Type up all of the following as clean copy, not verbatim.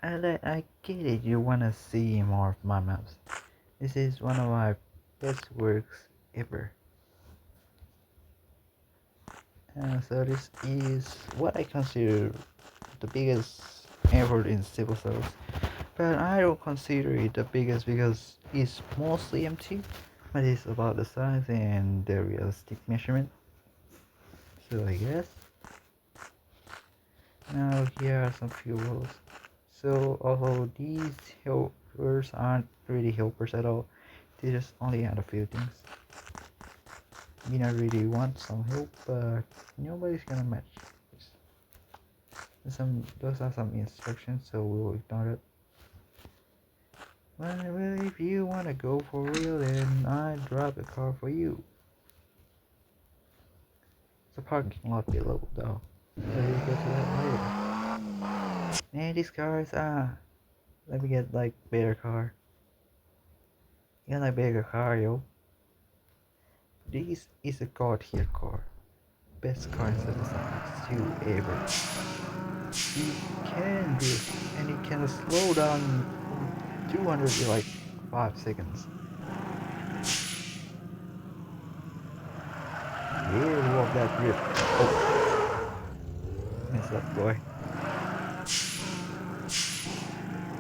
I get it, you wanna see more of my maps. This is one of my best works ever. So this is what I consider the biggest effort in Civil Service. But I don't consider it the biggest because it's mostly empty. But it's about the size and the realistic measurement. So I guess. Now here are some fuels. So although these helpers aren't really helpers at all, they just only add a few things. We don't really want some help, but nobody's gonna match. Those are some instructions, so we'll ignore it. Well, if you wanna go for real, then I drop a car for you. The parking lot below, though. So we'll get to that later. And these cars, let me get like better car. Get like bigger car, yo. This is a god tier car. Best car in the design you ever. You can do it, and it can slow down 200 in like 5 seconds. Yeah, love that grip. Oh, mess up, boy.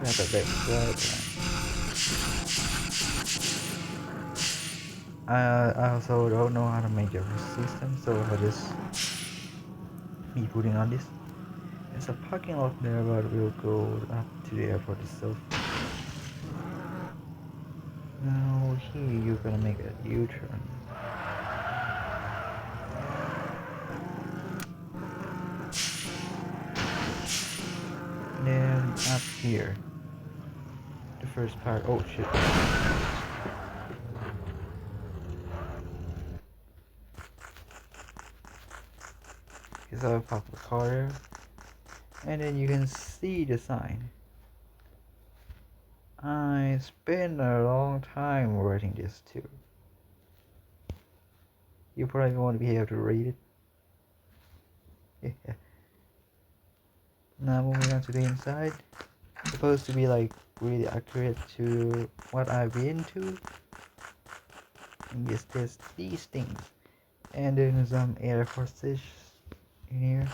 Not the best right. I also don't know how to make a system, so I just be putting on this. There's a parking lot there, but we'll go up to the airport itself. Now here you're gonna make a U-turn. Then up here. The first part. Oh shit. Here's a pop the car there. And then you can see the sign. I spent a long time writing this too. You probably won't be able to read it. Yeah. Now moving on to the inside. Supposed to be like really accurate to what I've been to. And yes, there's these things. And then some air hostage in here.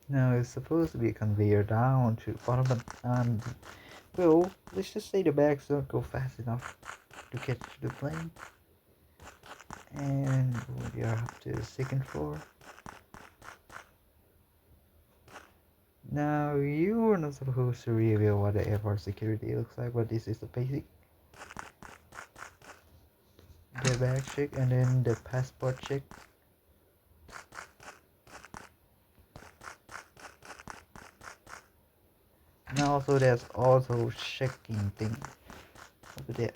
Now it's supposed to be a conveyor down to bottom, but well, let's just say the bags don't go fast enough to catch the plane. And we are up to the second floor. Now you are not supposed to reveal what the airport security looks like, but this is the basic. The bag check and then the passport check. Now also there's also checking thing over there.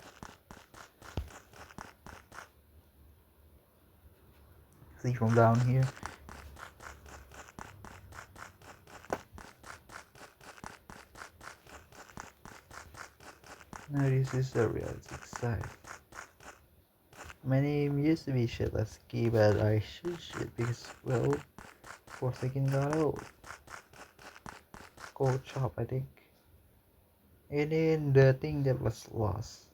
See from down here. Now this is the realistic side. My name used to be Shetleski, but I should shit because, well, Forsaken got old. Gold shop, I think. And then the thing that was lost.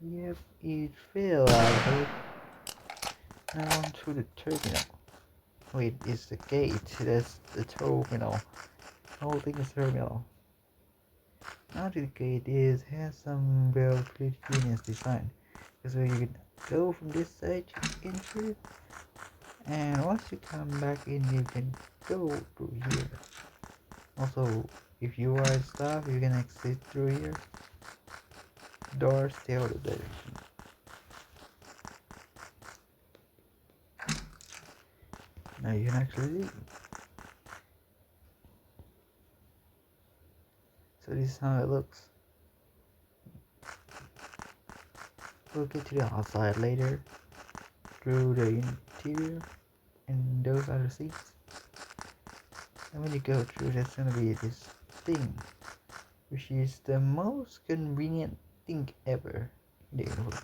Yep, it fell out of it. Now on to the terminal. Wait, it's the gate. That's the terminal. The whole thing is terminal. Now the gate has some real pretty genius design. Because you can go from this side to enter it. And once you come back in, you can go through here. Also, if you are staff, you can exit through here. Doors the other direction. Now you can actually leave. So this is how it looks. We'll get to the outside later. Through the interior. And those are the seats. And when you go through, there's gonna be this thing. Which is the most convenient thing ever in the universe.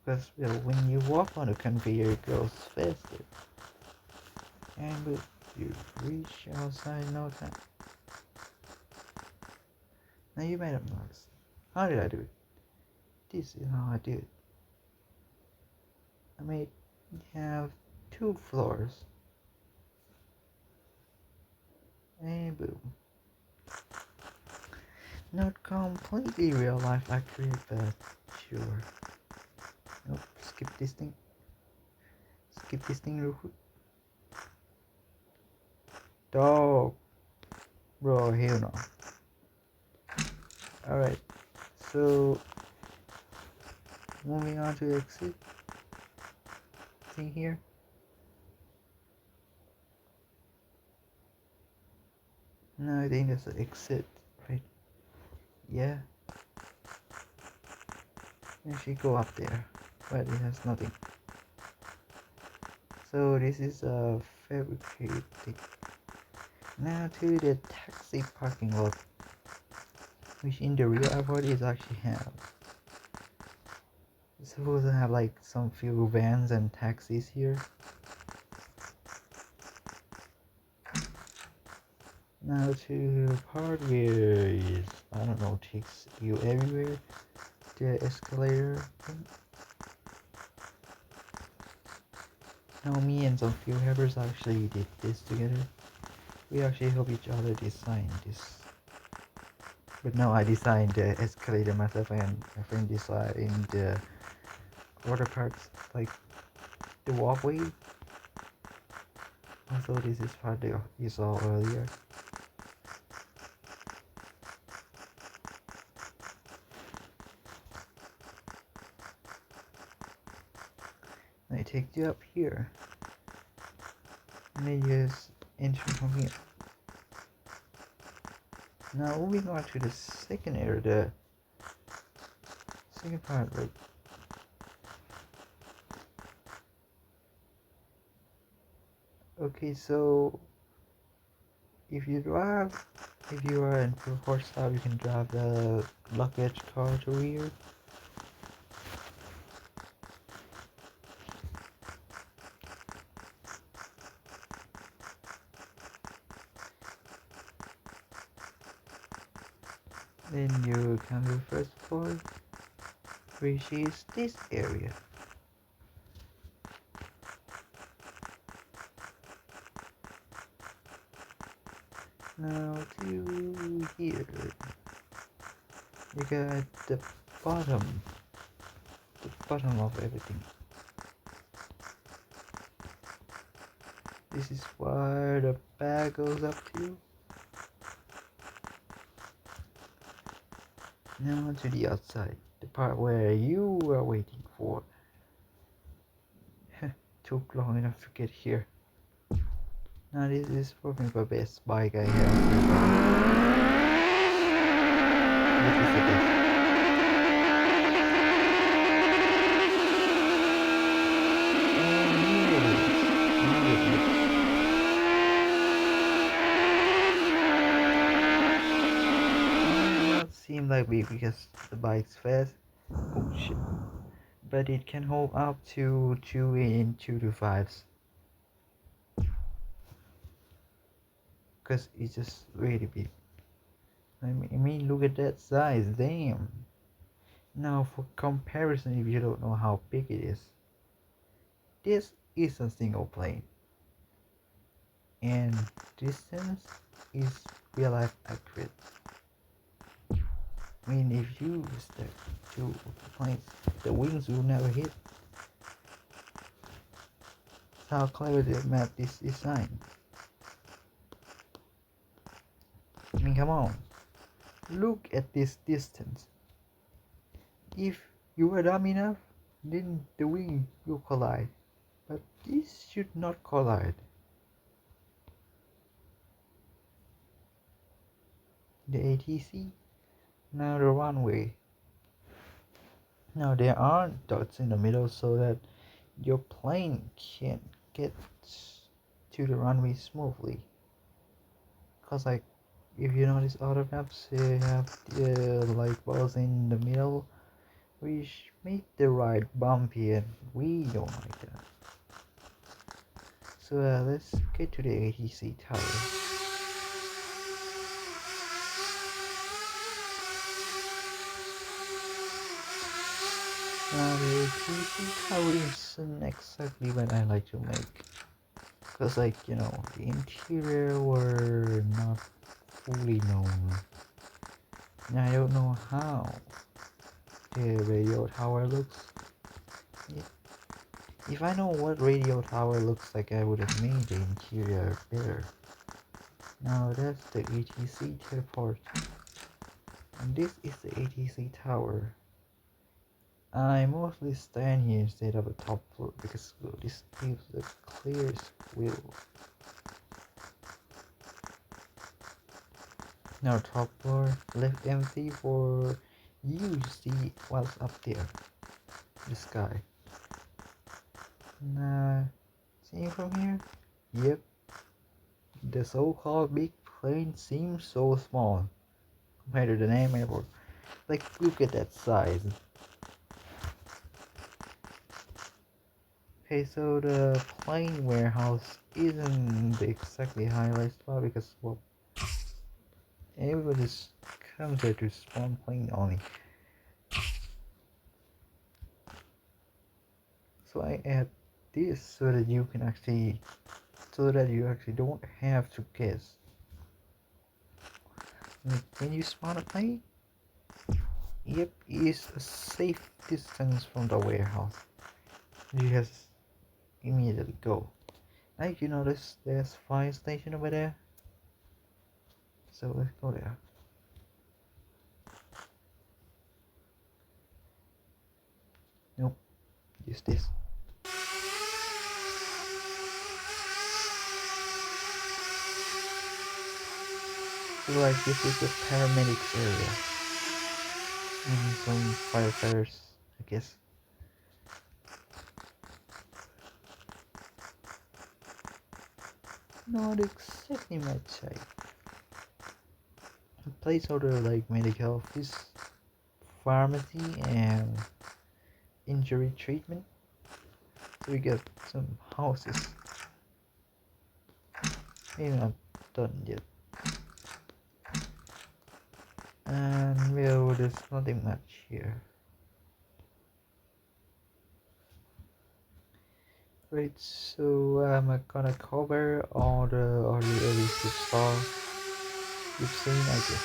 Because well, when you walk on a conveyor, it goes faster. And you reach outside in no time. Now you might have noticed. How did I do it? This is how I do it. I made have 2 floors. And boom. Not completely real life accurate, but sure. Nope, skip this thing. Skip this thing real quick. Dog. Bro, hell no. Alright, so moving on to exit thing here. No, I think that's the exit, right? Yeah. You should go up there, but it has nothing. So this is a fabricated thing. Now to the taxi parking lot, which in the real airport is actually have. It's supposed to have like some few vans and taxis here. Now to the part where is, I don't know, takes you everywhere. The escalator thing. Now me and some few helpers actually did this together. We actually help each other design this. But no, I designed the escalator myself and my friend designed the other parts, like the walkway. Also, this is part that you saw earlier. I take you up here. And then just enter from here. Now moving on to the second area, the second part, right? Okay, so if you are in full horsepower, you can drive the luggage car to here. Then you come to the first floor, which is this area. Now to here, you got the bottom of everything. This is where the bag goes up to. Now to the outside, the part where you are waiting for. Took long enough to get here. Now this is probably the best bike I have. This is the best. Seem like big because the bike's fast. Oh shit. But it can hold up to 2 in 2 to 5s. Because it's just really big. I mean, look at that size, damn. Now for comparison, if you don't know how big it is, this is a single plane. And distance is real life accurate. I mean, if you stack 2 planes, the wings will never hit. That's how clever they made this design. I mean, come on. Look at this distance. If you were dumb enough, then the wing will collide. But this should not collide. The ATC. Now the runway. Now there aren't dots in the middle so that your plane can get to the runway smoothly. Cause like if you notice other maps, they have the light balls in the middle, which make the ride bumpy, and we don't like that. So let's get to the ATC tower. Now the ATC tower isn't exactly what I like to make, cause like you know the interior were not fully known. And I don't know how the radio tower looks. If I know what radio tower looks like, I would have made the interior better. Now that's the ATC teleport. And this is the ATC tower. I mostly stand here instead of a top floor because well, this gives the clearest view. Now top floor left empty for you to see what's up there. The sky. Nah, seeing from here? Yep. The so-called big plane seems so small compared to the name airport. Like, look at that size. Okay, so the plane warehouse isn't the exactly highlight spot because, well, everyone just comes there to spawn plane only. So I add this so that you actually don't have to guess. Like when you spawn a plane, yep, is a safe distance from the warehouse. You just immediately go. Like you notice there's fire station over there. So let's go there. Nope, use this. So like this is the paramedics area. And some firefighters, I guess. Not exactly my type. A placeholder like medical office, pharmacy, and injury treatment. So we get some houses. Maybe not done yet. And well, there's nothing much here. Right, so I'm gonna cover all the areas you've seen, I guess.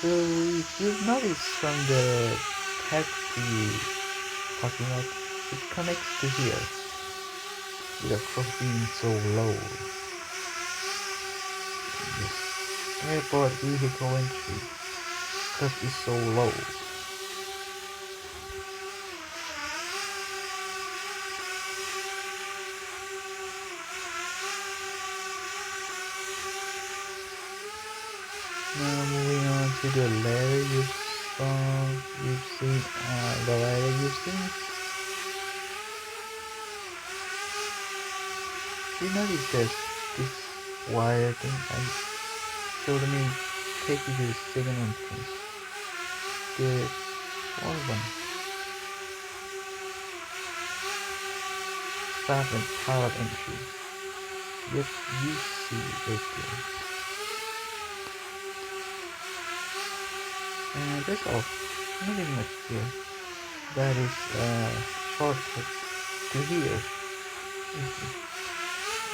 So if you've noticed from the taxi parking lot, it connects to here without cost being so low. This airport vehicle entry cost is so low. Now moving on to the ladder you've seen, the ladder you've seen. You notice that this wire thing I showed me take you to the second entrance. The small one. Staff and pilot entry. Yep, you see it right there. And that's all. Nothing much here. That is a shortcut to here.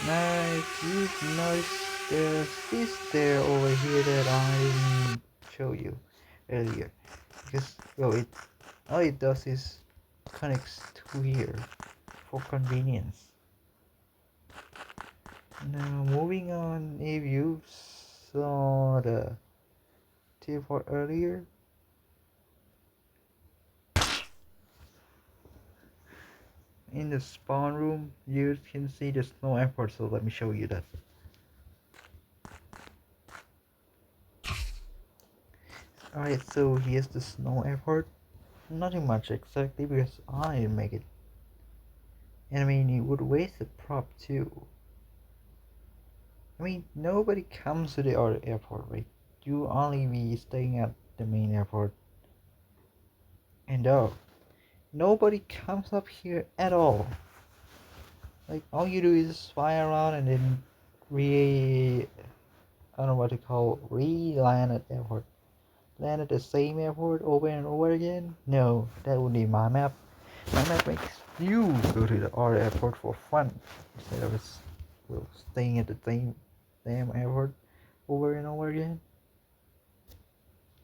Now if you've noticed there's this there over here that I didn't show you earlier. Because well it all it does is connects to here for convenience. Now moving on, if you saw the teleport earlier, in the spawn room you can see the snow airport, so let me show you that. Alright, so here's the snow airport. Nothing much exactly because I didn't make it. And I mean, it would waste the prop too. I mean, nobody comes to the other airport, right? You only be staying at the main airport. And nobody comes up here at all. Like all you do is fly around and then I don't know what to call land at airport. Land at the same airport over and over again? No, that would be my map. My map makes you go to the other airport for fun instead of staying at the same damn airport over and over again.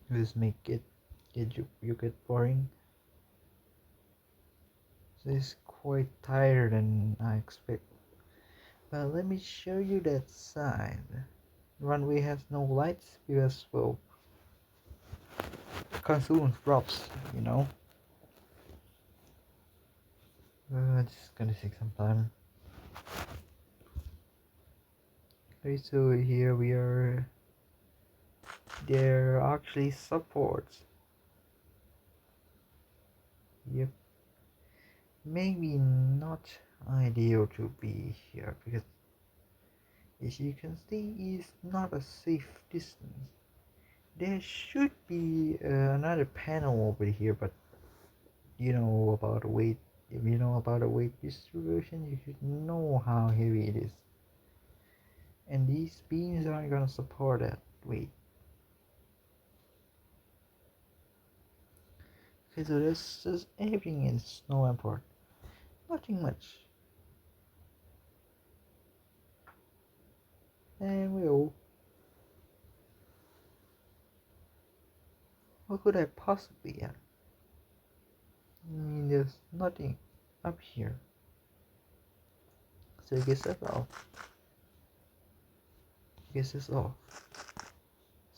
This make you get boring. So it's quite tired than I expect. But let me show you that side. Runway has no lights because well consumes drops, you know. It's gonna take some time. Okay, so here we are. There are actually supports. Yep. Maybe not ideal to be here because as you can see it's not a safe distance. There should be another panel over here, but you know about the weight. If you know about the weight distribution, you should know how heavy it is. And these beams aren't gonna support that weight. Okay, so this is everything in Snow Import. Nothing much. And well, what could I possibly add? I mean, there's nothing up here. So I guess that's all. I guess that's all.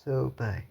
So bye.